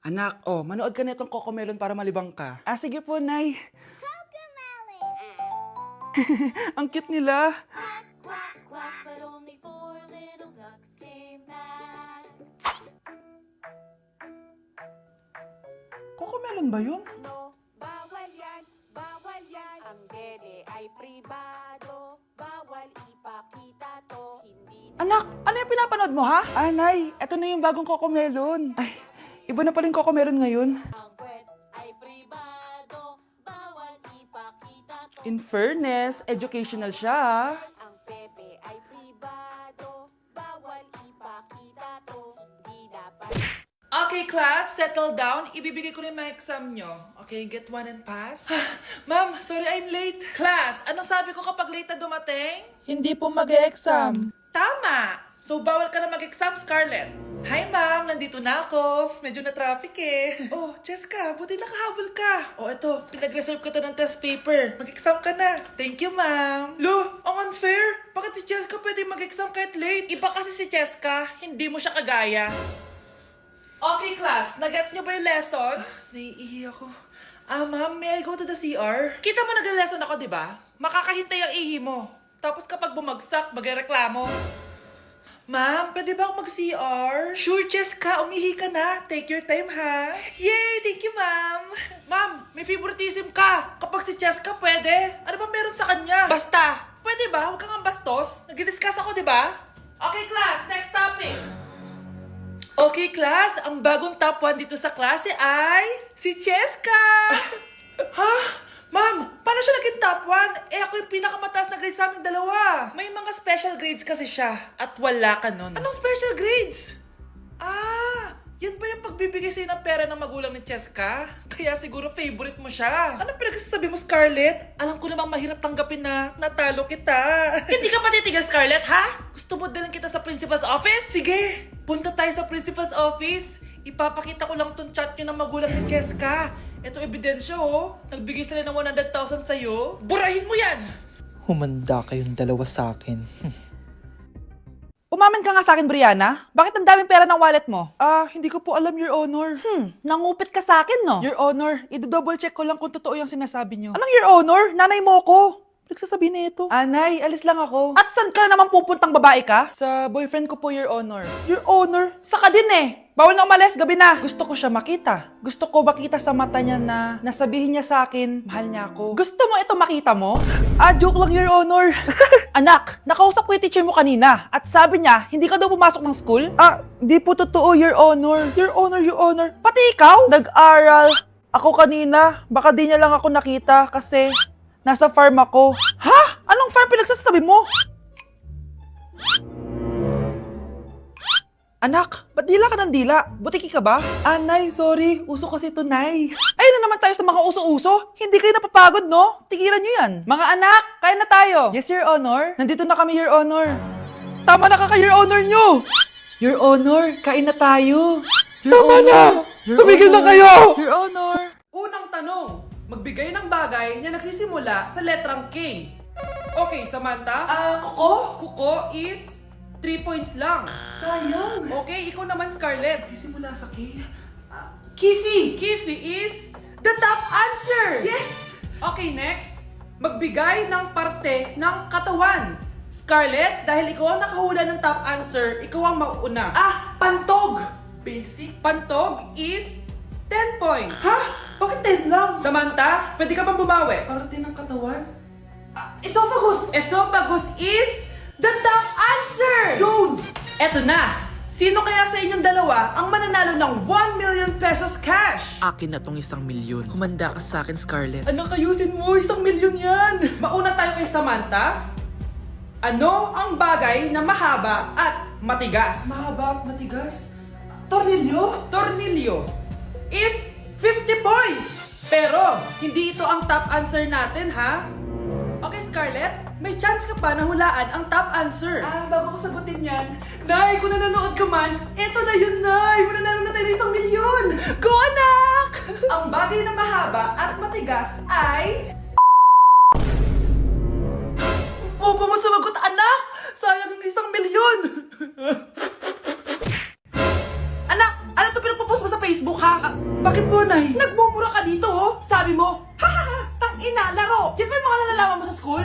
Anak, manood ka nitong Cocomelon para malibang ka. Ah, sige po, Nay. Ang cute nila. Quack, quack, quack, but only four little ducks came back. Cocomelon ba yun? No, bawal yan, bawal yan. Ang dede ay pribado, bawal ipakita to. Hindi na Anak, ano yung pinapanood mo, ha? Ah, Nay, eto na yung bagong Cocomelon. Ay, iba na pala yung Cocomelon ngayon. ang kwet ay pribado, bawal ipakita to. In fairness, educational siya, ha? Ang pepe ay pribado, bawal ipakita to. Hindi dapat. Okay, class, settle down. Ibibigay ko na yung mga exam nyo. Okay, get one and pass. Ma'am, sorry I'm late. Class, anong sabi ko kapag late na dumating? Hindi po mag-e-exam. Tama! So, bawal ka na mag-exam, Scarlett. Hi, ma'am. Nandito na ako. Medyo na-traffic eh. Oh, Jessica, buti nakahabol ka. Oh, eto, pinag-reserve ka to ng test paper. Mag-exam ka na. Thank you, ma'am. Lo, ang unfair. Bakit si Jessica pwede mag-exam kahit late? Iba kasi si Jessica, hindi mo siya kagaya. Okay, class. Nagets niyo ba yung lesson? Naiihi ako. Ma'am, may I go to the CR? Kita mo nag-lesson ako, di ba? Makakahintay ang ihi mo. Tapos kapag bumagsak, magreklamo. Ma'am, pwede ba ako mag-CR? Sure, Jessica. Umihi ka na. Take your time, ha? Yay! Thank you, ma'am. Ma'am, may favoritism ka. Kapag si Jessica, pwede. Ano ba meron sa kanya? Basta. Pwede ba? Huwag kang bastos. Nag-discuss ako, di ba? Okay, class. Next topic. Okay, class. Ang bagong top 1 dito sa klase ay si Cheska! Ha? Ma'am, paano siya naging top 1? Ako yung pinakamataas na grade sa aming dalawa. May mga special grades kasi siya at wala ka nun. Anong special grades? Yan ba yung pagbibigay sa'yo ng pera ng magulang ni Cheska? Kaya siguro favorite mo siya. Ano pinagsasabi mo, Scarlett? Alam ko namang mahirap tanggapin na natalo kita. Hindi ka patitigil, Scarlett, ha? Gusto mo dalhin kita sa principal's office? Sige, punta tayo sa principal's office. Ipapakita ko lang tong chat nyo ng magulang ni Cheska. Ito ebidensya, oh. Nagbigay sila ng 100,000 sa'yo. Burahin mo yan! Humanda kayong dalawa sa akin. Umamin ka nga sa akin, Brianna. Bakit ang daming pera ng wallet mo? Hindi ko po alam, Your Honor. Nangupit ka sa akin, no? Your Honor, i-double check ko lang kung totoo yung sinasabi niyo. Anong Your Honor? Nanay mo ko. Nagsasabi na ito. Nay, alis lang ako. At saan ka naman pupuntang babae ka? Sa boyfriend ko po, Your Honor. Your Honor? Saka din eh. Bawal na umalis, gabi na. Gusto ko siya makita. Gusto ko makita sa mata niya na nasabihin niya sa akin, mahal niya ako. Gusto mo ito makita mo? Joke lang, Your Honor. Anak, nakausap ko yung teacher mo kanina at sabi niya, hindi ka daw pumasok ng school? Di po totoo, Your Honor. Your Honor, Your Honor. Pati ikaw? Nag-aral. Ako kanina, baka di niya lang ako nakita kasi nasa farm ako. Ha? Anong farm pinagsasabi mo? Anak, ba't dila ka ng dila? Butiki ka ba? Nay, sorry. Uso kasi ito, Nay. Ay na naman tayo sa mga uso-uso. Hindi kayo napapagod, no? Tigilan nyo yan. Mga anak, kain na tayo. Yes, Your Honor. Nandito na kami, Your Honor. Tama na ka, Your Honor nyo. Your Honor, kain na tayo. Tama na! Tumigil na kayo! Your Honor. Unang tanong. Magbigay ng bagay na nagsisimula sa letrang K. Okay, Samantha. Kuko? Kuko is 3 points lang. Sayang. Okay, ikaw naman, Scarlett. Sisimula sa K. Kifi. Kifi is the top answer. Yes. Okay, next. Magbigay ng parte ng katawan. Scarlett, dahil ikaw ang nakahula ng top answer, ikaw ang mauuna. Pantog. Basic. Pantog is 10 points. Ha? Bakit 10 lang? Samantha, pwede ka bang bumawi? Parte ng katawan? Esophagus. Esophagus is the top answer! Yun! Eto na! Sino kaya sa inyong dalawa ang mananalo ng 1 million pesos cash? Akin na tong 1 milyon. Humanda ka sa akin, Scarlett. Anak, ayusin mo! 1 milyon yan! Mauna tayo kay Samantha. Ano ang bagay na mahaba at matigas? Mahaba at matigas? Tornilyo? Tornilyo is 50 points! Pero, hindi ito ang top answer natin, ha? Okay, Scarlett, may chance ka pa na hulaan ang top answer. Bago ko sagutin yan, Nay, kung nanonood ka man, eto na yun, Nay! Mananalo na tayo ng 1 milyon! Go, anak! Ang bagay na mahaba at matigas ay... Pa mo sumagot, anak! Sayang yung 1 milyon! Anak, ano to pinagpo-post mo sa Facebook, ha? Bakit po, Nay? Nagmumura ka dito, oh. Sabi mo, ha, tangina, laro. Yan ba yung mga nalalaman mo sa school?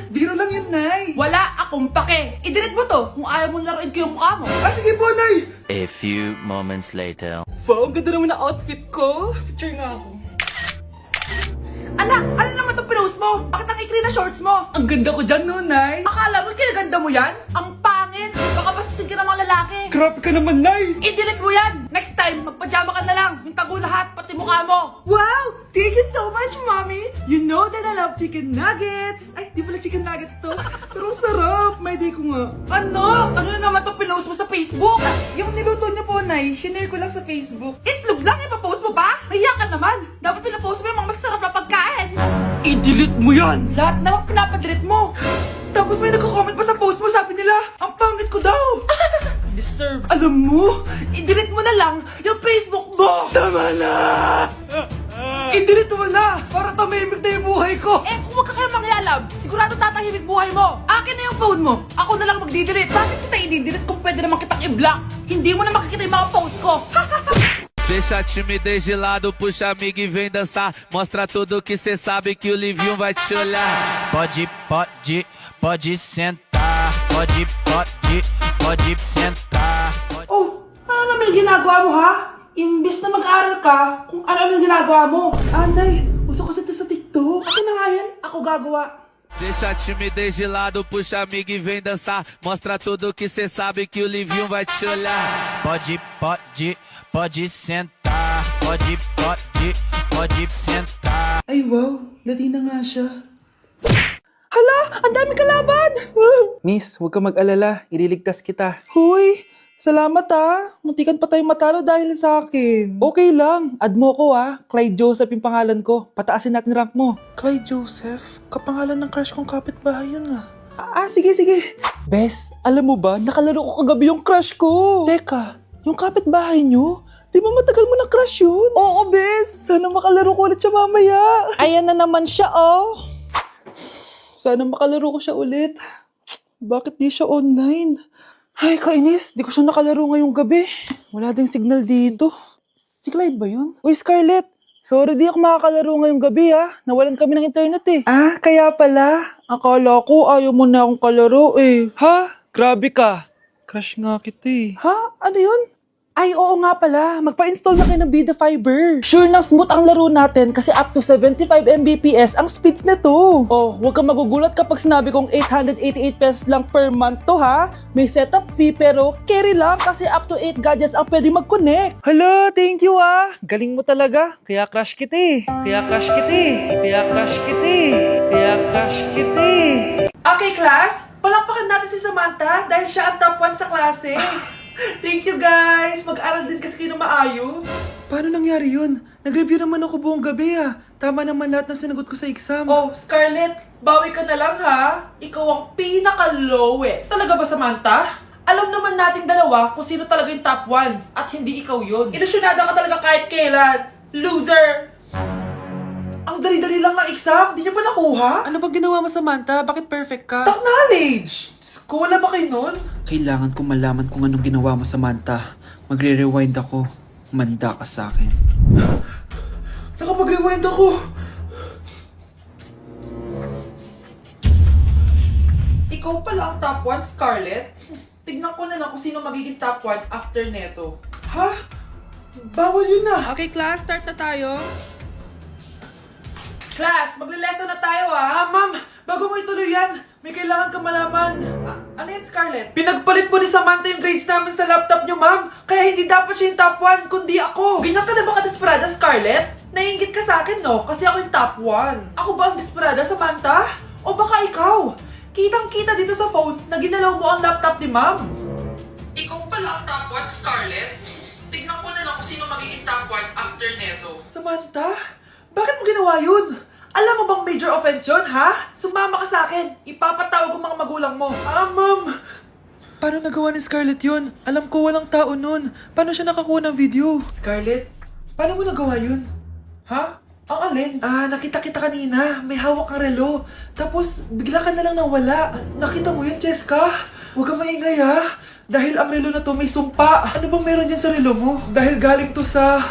Biro lang yun, Nay. Wala akong pake. I-delete mo to kung ayaw mong laruin ko yung mukha mo. Sige po, Nay. A few moments later. Wow, ang ganda naman na outfit ko. Picture nga ako. Anak, ano naman itong pinost mo? Bakit ang ikli na shorts mo? Ang ganda ko dyan, no, Nay. Akala mo kinaganda mo yan? Ang pangit. Baka bastisin ka ng mga lalaki. Grabe ka naman, Nay. I-delete mo yan. Next time, magpajama ka na lang. Yung tago lahat, pati mukha mo. Wow! Thank you so much, Mommy. You know that I love chicken nuggets. Ay, di pala chicken nuggets to. Pero sarap. May day ko nga. Ano? Ano na naman itong pinost mo sa Facebook? Yung niluto niyo po, Nay, shinare ko lang sa Facebook. Itlog lang, ipapost mo ba? Hiya ka naman. Dapat pinapost mo yung mga masarap na pagkain. I-delete mo yan. Lahat na lang pinapadelete mo. Tapos may nagko-comment pa sa post mo, sabi nila, ang pangit ko daw. Deserve. Alam mo, i-delete mo na lang yung Facebook mo. Tama na. I-delete mo na para tumimik na yung buhay ko. Eh, kung wag ka kayo mangyalab, sigurado tatahimik buhay mo. Akin na yung phone mo. Ako na lang magdi-delete. Bakit kita i-delete kung pwede naman kitang i-block? Hindi mo na makikita yung mga post ko. Deixa a timidez de lado, puxa amigo e vem dançar. Mostra tudo que cê sabe que o Livinho vai te olhar. Pode sentar. Pode sentar. Oh, ano naman yung ginagawa mo, ha? Imbis na mag-aral ka, kung ano-ano yung ginagawa mo. Anday, uso kasi ito sa TikTok. Akin na nga yan, ako gagawa. Deixa a timidez de lado, puxa amigo e vem dançar. Mostra tudo que cê sabe que o Livinho vai te olhar. Pode sentar. Pode sentar. Ay wow, Latina nga siya. Hala, ang dami kalaban! Miss, huwag ka mag-alala. Ililigtas kita. Huy, salamat ha. Muntikan pa tayong matalo dahil sa akin. Okay lang, add mo ko ha. Clyde Joseph yung pangalan ko. Pataasin natin rank mo. Clyde Joseph? Kapangalan ng crush kong kapitbahay yun ah. Sige. Bes, alam mo ba, nakalaro ko kagabi yung crush ko. Teka, yung kapitbahay nyo? Di ba matagal mo na crush yun? Oo, Bes. Sana makalaro ko ulit siya mamaya. Ayan na naman siya, oh. Sana makalaro ko siya ulit. Bakit di siya online? Ay, kainis. Di ko siya nakalaro ngayong gabi. Wala ding signal dito. Si Clyde ba yun? Uy, Scarlett. Sorry, di ako makakalaro ngayong gabi ha. Nawalan kami ng internet eh. Kaya pala. Akala ko ayaw mo na akong kalaro eh. Ha? Grabe ka. Crush nga kita eh. Ha? Ano yun? Ay, oo nga pala. Magpa-install na kayo ng Vida Fiber. Sure na smooth ang laro natin kasi up to 75 Mbps ang speeds nito. Oh, huwag kang magugulat kapag sinabi kong 888 pesos lang per month to ha. May setup fee pero carry lang kasi up to 8 gadgets ang pwede mag-connect. Hala, thank you ah. Galing mo talaga. Kaya crush kita eh. Okay class, palakpakan natin si Samantha dahil siya ang top 1 sa klase. Thank you guys! Mag-aral din kasi kayo na maayos. Paano nangyari yun? Nag-review naman ako buong gabi ah. Tama naman lahat ng sinagot ko sa exam. Oh, Scarlett, bawi ka na lang ha. Ikaw ang pinaka-lowest. Talaga ba, Samantha? Alam naman nating dalawa kung sino talaga yung top 1 at hindi ikaw yun. Ilusyonada ka talaga kahit kailan. Loser! Ang dali-dali lang ng exam, di niyo pa nakuha? Ano bang ginawa mo, Samantha? Bakit perfect ka? Stock knowledge! Diyos, wala ba kayo nun? Kailangan kong malaman kung anong ginawa mo, Samantha. Magre-rewind ako. Manda ka sa akin. Nakapag-rewind ako! Ikaw pala ang top 1, Scarlett? Tignan ko na lang kung sino magiging top 1 after neto. Ha? Bawal yun na! Okay, class, start na tayo. Class, magle-lesson na tayo ha. Ma'am, bago mo ituloy yan, may kailangan ka malaman. Ano yan, Scarlett? Pinagpalit mo ni Samantha yung grades namin sa laptop niyo, ma'am. Kaya hindi dapat siya yung top 1, kundi ako. Ganyan ka na ba ka-desperada, Scarlett? Naiingit ka sa akin, no? Kasi ako yung top 1. Ako ba ang desperada, Samantha? O baka ikaw? Kitang-kita dito sa phone na ginalaw mo ang laptop ni ma'am. Ikaw pala ang top 1, Scarlett? Tignan ko na lang kung sino magiging top 1 after neto. Samantha? Bakit mo ginawa yun? Alam mo bang major offense yun, ha? Sumama ka sa akin. Ipapatawag ang mga magulang mo. Ma'am! Paano nagawa ni Scarlett yun? Alam ko walang tao nun. Paano siya nakakuha ng video? Scarlett, paano mo nagawa yun? Ha? Ang alin? Nakita kita kanina. May hawak kang relo. Tapos, bigla ka na lang nawala. Nakita mo yun, Cheska? Huwag kang maingay, ha? Dahil ang relo na to may sumpa. Ano bang meron yan sa relo mo? Dahil galing to sa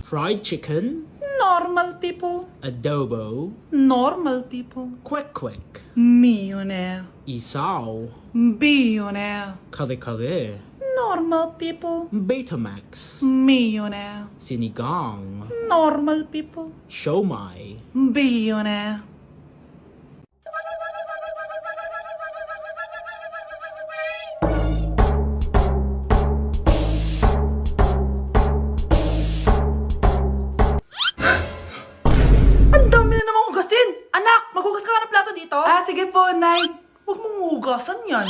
Fried chicken, Normal people. adobo, Normal people. quick quick, Millionaire. isaw, Billionaire. kare kare, Normal people. Betamax, Millionaire. sinigang, Normal people. siomai. Billionaire. Ang dami na namang hugasin! Anak, maghugas ka nga ng plato dito? Ah, sige po, Nay. Huwag mong hugasan yan.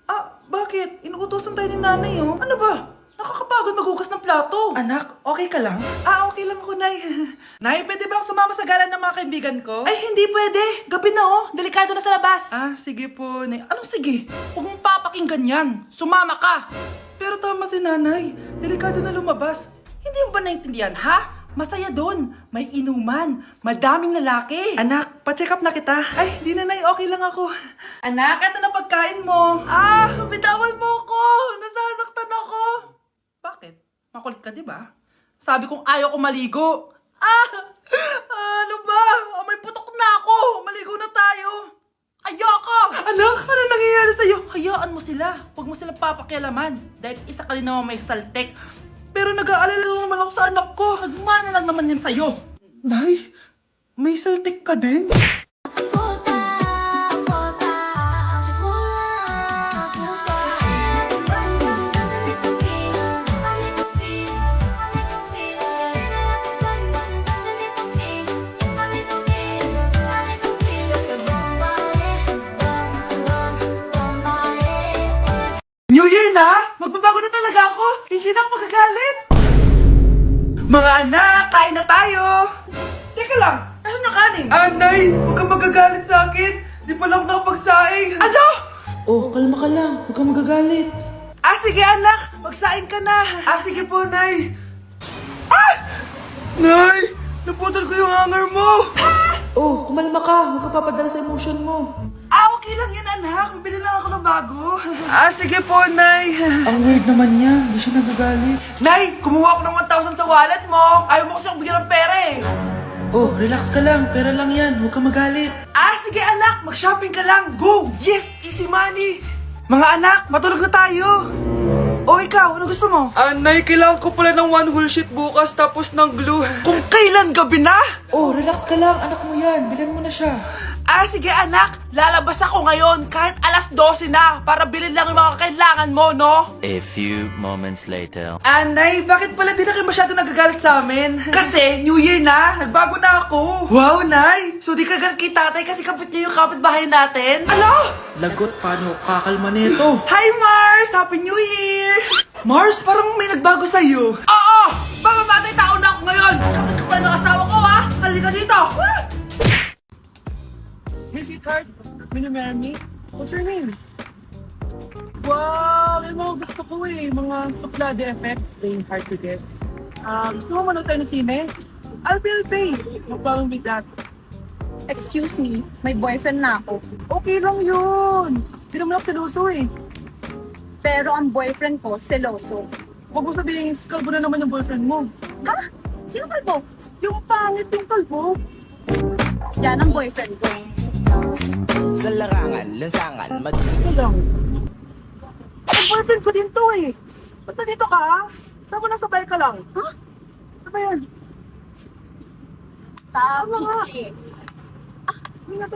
Ah, bakit? Inuutosan tayo ni Nanay, oh. Ano ba? Nakakapagod maghugas ng plato. Anak, okay ka lang? Ah, okay lang ako, Nay. Nay, pwede ba akong sumama sa gala ng mga kaibigan ko? Ay, hindi pwede. Gabi na, oh. Delikado na sa labas. Ah, sige po, Nay. Anong sige? Huwag mong papakinggan yan. Sumama ka. Pero tama si Nanay. Delikado na lumabas. Hindi mo ba naintindihan, ha? Masaya doon. May inuman. Madaming lalaki. Anak, pa-check up na kita. Ay, di na, Nay. Okay lang ako. Anak, eto na pagkain mo. Ah, bitawan mo ako. Nasasaktan ako. Bakit? Makulit ka, di ba? Sabi kong ayaw ko maligo. Ah! Ano ba? Ah, may putok na ako. Maligo na tayo. Ayoko! Anak, ano nangyayari sa'yo? Hayaan mo sila. Huwag mo sila papakialaman. Dahil isa ka din naman may saltek. Pero nag-aalala lang naman ako sa anak ko. Nagmana lang naman yan sa'yo. Nay, may saltik ka din? Puta, puta, si puta, puta. New Year na! Magbabago na talaga ako! Hindi na ako magagalit! Mga anak, kain na tayo! Teka lang, asan yung kanin? Nay! Huwag kang magagalit sa akin! Di pa lang nakapagsaing! Ano? Oh, kalma ka lang. Huwag kang magagalit. Ah, sige anak! Magsaing ka na! Ah, sige po, Nay! Ah! Nay! Naputol ko yung hanger mo! Oh, kumalma ka. Huwag ka papadala sa emotion mo. Ah, okay lang yan, anak. Bibili lang ako ng bago. Ah, sige po, Nay. Ang weird naman niya. Hindi siya nagagalit. Nay, kumuha ako ng 1,000 sa wallet mo. Ayaw mo kasi akong bigyan ng pera eh. Oh, relax ka lang. Pera lang yan. Huwag ka magalit. Ah, sige anak. Mag-shopping ka lang. Go! Yes! Easy money! Mga anak, matulog na tayo. O ikaw, ano gusto mo? Nay, kailangan ko pala ng one whole sheet bukas tapos ng glue. Kung kailan gabi na? Oh, relax ka lang. Anak mo yan. Bilhan mo na siya. Ah, sige anak. Lalabas ako ngayon kahit alas 12 na para bilhin lang yung mga kailangan mo, no? A few moments later. Nay, bakit pala di na kayo masyado nagagalit sa amin? Kasi, New Year na, nagbago na ako. Wow, Nay! So di ka galit kay tatay kasi kapit niya yung kapitbahay natin? Ano? Lagot, paano kakalma nito? Hi, Mars! Happy New Year! Mars, parang may nagbago sa'yo. Oo! Mamamatay tao na ako ngayon! Kapit ko pa ng asawa ko, ha? Halika dito! Hey, sweetheart! Will you marry me? What's your name? Wow! Yung mga gusto ko eh. Mga suplade effect. Playing hard to get. Gusto mo manood tayo ng sine? I'll pay. No problem with that. Excuse me, may boyfriend na ako. Okay lang yun. Hindi naman ako seloso eh. Pero ang boyfriend ko, seloso. Huwag mo sabihin, kalbo na naman yung boyfriend mo. Ha? Sino kalbo? Yung pangit yung kalbo. Yan ang boyfriend ko. Sa larangan, lansangan, Ito lang. Ang boyfriend ko din to eh. Ba't nandito ka? Saan mo nasabay ka lang? Ha? Ano ba yan? Sabi Ano nga? eh. Hindi na